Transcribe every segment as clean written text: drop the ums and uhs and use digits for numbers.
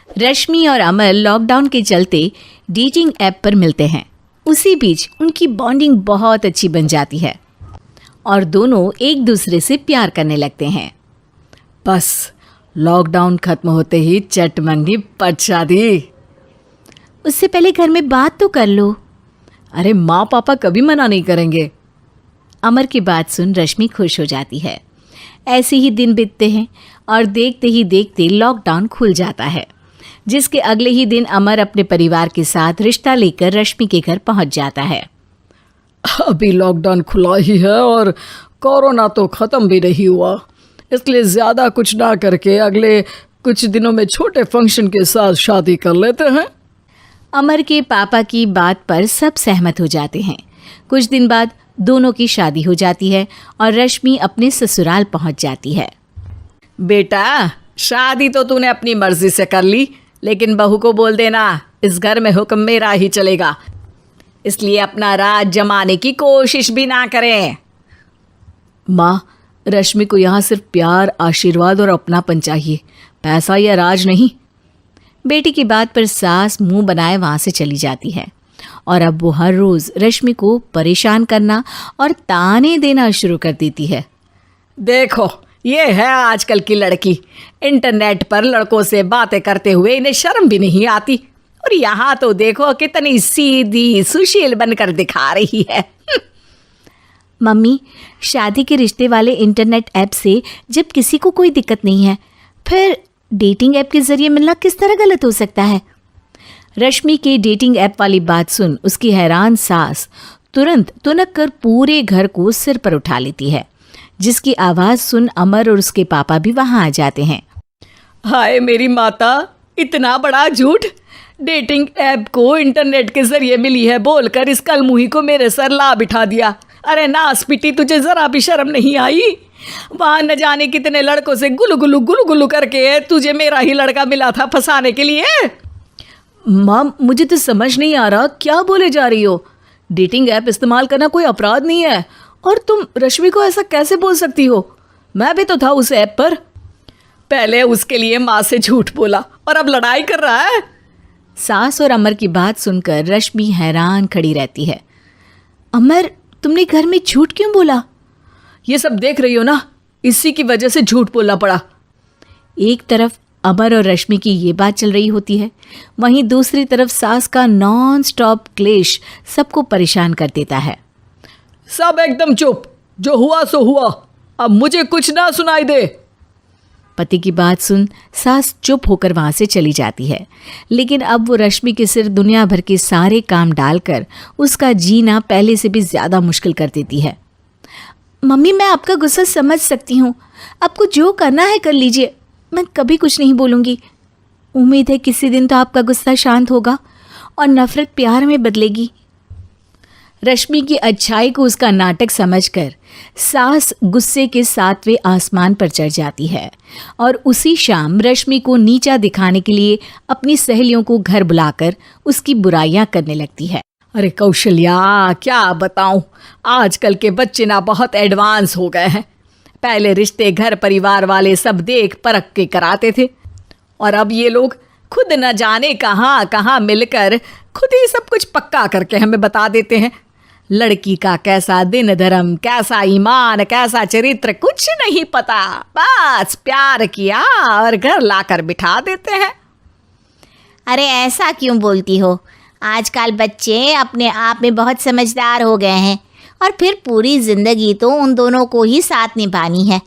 रश्मि और अमर लॉकडाउन के चलते डेटिंग ऐप पर मिलते हैं। उसी बीच उनकी बॉन्डिंग बहुत अच्छी बन जाती है और दोनों एक दूसरे से प्यार करने लगते हैं। बस लॉकडाउन खत्म होते ही चट मंगनी पट शादी। उससे पहले घर में बात तो कर लो। अरे माँ पापा कभी मना नहीं करेंगे। अमर की बात सुन रश्मि खुश हो जाती है। ऐसे ही दिन बीतते हैं और देखते ही देखते लॉकडाउन खुल जाता है, जिसके अगले ही दिन अमर अपने परिवार के साथ रिश्ता लेकर रश्मि के घर पहुंच जाता है। अभी लॉकडाउन खुला ही है और कोरोना तो ख़त्म भी नहीं हुआ, इसलिए ज़्यादा कुछ ना करके अगले कुछ दिनों में छोटे फंक्शन के साथ शादी कर लेते हैं। अमर के पापा की बात पर सब सहमत हो जाते हैं। कुछ दिन बाद दोनों की शादी हो जाती है और रश्मि अपने ससुराल पहुंच जाती है। बेटा, शादी तो तूने अपनी मर्जी से कर ली, लेकिन बहू को बोल देना इस घर में हुक्म मेरा ही चलेगा, इसलिए अपना राज जमाने की कोशिश भी ना करें। माँ, रश्मि को यहाँ सिर्फ प्यार, आशीर्वाद और अपनापन चाहिए, पैसा या राज नहीं। बेटी की बात पर सास मुंह बनाए वहाँ से चली जाती है और अब वो हर रोज़ रश्मि को परेशान करना और ताने देना शुरू कर देती है। देखो, ये है आजकल की लड़की, इंटरनेट पर लड़कों से बातें करते हुए इन्हें शर्म भी नहीं आती, और यहाँ तो देखो कितनी सीधी सुशील बनकर दिखा रही है। मम्मी, शादी के रिश्ते वाले इंटरनेट ऐप से जब किसी को कोई दिक्कत नहीं है, फिर डेटिंग ऐप के जरिए मिलना किस तरह गलत हो सकता है? रश्मि के डेटिंग ऐप वाली बात सुन उसकी हैरान सास तुरंत तुनक कर पूरे घर को सिर पर उठा लेती है, जिसकी आवाज़ सुन अमर और उसके पापा भी वहाँ आ जाते हैं। हाय मेरी माता, इतना बड़ा झूठ! डेटिंग ऐप को इंटरनेट के जरिए मिली है बोलकर इस कलमुही को मेरे सर ला बिठा दिया। अरे नास पिटी, तुझे जरा भी शर्म नहीं आई? वहाँ न जाने कितने लड़कों से गुलू गुलू करके तुझे मेरा ही लड़का मिला था फंसाने के लिए। माँ, मुझे तो समझ नहीं आ रहा क्या बोले जा रही हो। डेटिंग ऐप इस्तेमाल करना कोई अपराध नहीं है, और तुम रश्मि को ऐसा कैसे बोल सकती हो? मैं भी तो था उस ऐप पर। पहले उसके लिए माँ से झूठ बोला और अब लड़ाई कर रहा है। सास और अमर की बात सुनकर रश्मि हैरान खड़ी रहती है। अमर, तुमने घर में झूठ क्यों बोला? ये सब देख रही हो ना, इसी की वजह से झूठ बोलना पड़ा। एक तरफ अमर और रश्मि की ये बात चल रही होती है, वहीं दूसरी तरफ सास का नॉन स्टॉप क्लेश सबको परेशान कर देता है। सब एकदम चुप, जो हुआ सो हुआ, अब मुझे कुछ ना सुनाई दे। पति की बात सुन सास चुप होकर वहाँ से चली जाती है, लेकिन अब वो रश्मि के सिर दुनिया भर के सारे काम डालकर उसका जीना पहले से भी ज़्यादा मुश्किल कर देती है। मम्मी, मैं आपका गुस्सा समझ सकती हूँ, आपको जो करना है कर लीजिए, मैं कभी कुछ नहीं बोलूँगी। उम्मीद है किसी दिन तो आपका गुस्सा शांत होगा और नफ़रत प्यार में बदलेगी। रश्मि की अच्छाई को उसका नाटक समझकर सास गुस्से के 7वें आसमान पर चढ़ जाती है और उसी शाम रश्मि को नीचा दिखाने के लिए अपनी सहेलियों को घर बुलाकर उसकी बुराइयां करने लगती है। अरे कौशल्या, क्या बताऊं, आजकल के बच्चे ना बहुत एडवांस हो गए हैं। पहले रिश्ते घर परिवार वाले सब देख परख के कराते थे, और अब ये लोग खुद न जाने कहाँ कहाँ मिलकर खुद ही सब कुछ पक्का करके हमें बता देते हैं। लड़की का कैसा दिन धर्म, कैसा ईमान, कैसा चरित्र कुछ नहीं पता, बस प्यार किया और घर लाकर बिठा देते हैं। अरे ऐसा क्यों बोलती हो? आजकल बच्चे अपने आप में बहुत समझदार हो गए हैं, और फिर पूरी ज़िंदगी तो उन दोनों को ही साथ निभानी है।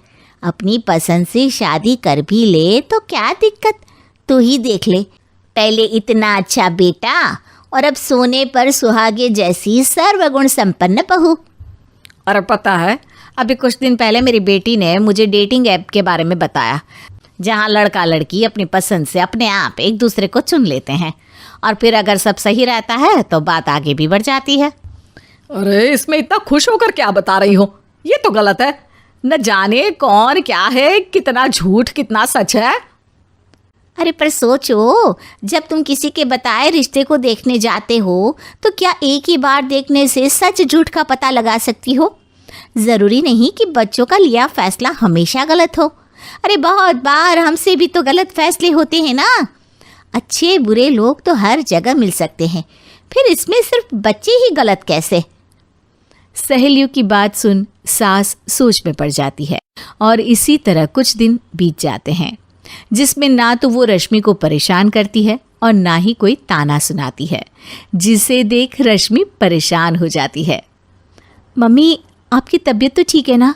अपनी पसंद से शादी कर भी ले तो क्या दिक्कत? तू ही देख ले, पहले इतना अच्छा बेटा और अब सोने पर सुहागे जैसी सर्वगुण संपन्न बहू। और पता है, अभी कुछ दिन पहले मेरी बेटी ने मुझे डेटिंग ऐप के बारे में बताया, जहाँ लड़का लड़की अपनी पसंद से अपने आप एक दूसरे को चुन लेते हैं, और फिर अगर सब सही रहता है तो बात आगे भी बढ़ जाती है। अरे इसमें इतना खुश होकर क्या बता रही हो? ये तो गलत है। न जाने कौन क्या है, कितना झूठ कितना सच है। अरे पर सोचो, जब तुम किसी के बताए रिश्ते को देखने जाते हो तो क्या एक ही बार देखने से सच झूठ का पता लगा सकती हो? ज़रूरी नहीं कि बच्चों का लिया फैसला हमेशा गलत हो। अरे बहुत बार हमसे भी तो गलत फैसले होते हैं ना। अच्छे बुरे लोग तो हर जगह मिल सकते हैं, फिर इसमें सिर्फ बच्चे ही गलत कैसे? सहेलियों की बात सुन सास सोच में पड़ जाती है और इसी तरह कुछ दिन बीत जाते हैं, जिसमें ना तो वो रश्मि को परेशान करती है और ना ही कोई ताना सुनाती है, जिसे देख रश्मि परेशान हो जाती है। मम्मी, आपकी तबीयत तो ठीक है ना?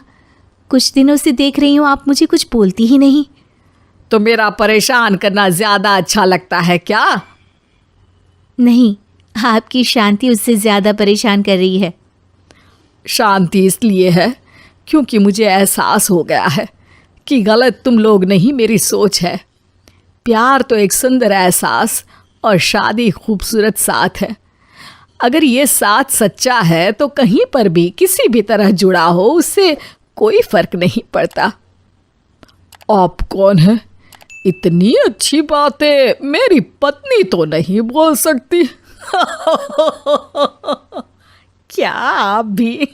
कुछ दिनों से देख रही हूँ आप मुझे कुछ बोलती ही नहीं। तो मेरा परेशान करना ज्यादा अच्छा लगता है क्या? नहीं, आपकी शांति उससे ज्यादा परेशान कर रही है। शांति इसलिए है क्योंकि मुझे एहसास हो गया है कि गलत तुम लोग नहीं, मेरी सोच है। प्यार तो एक सुंदर एहसास और शादी खूबसूरत साथ है। अगर ये साथ सच्चा है तो कहीं पर भी किसी भी तरह जुड़ा हो उससे कोई फर्क नहीं पड़ता। आप कौन है? इतनी अच्छी बातें मेरी पत्नी तो नहीं बोल सकती। क्या आप भी?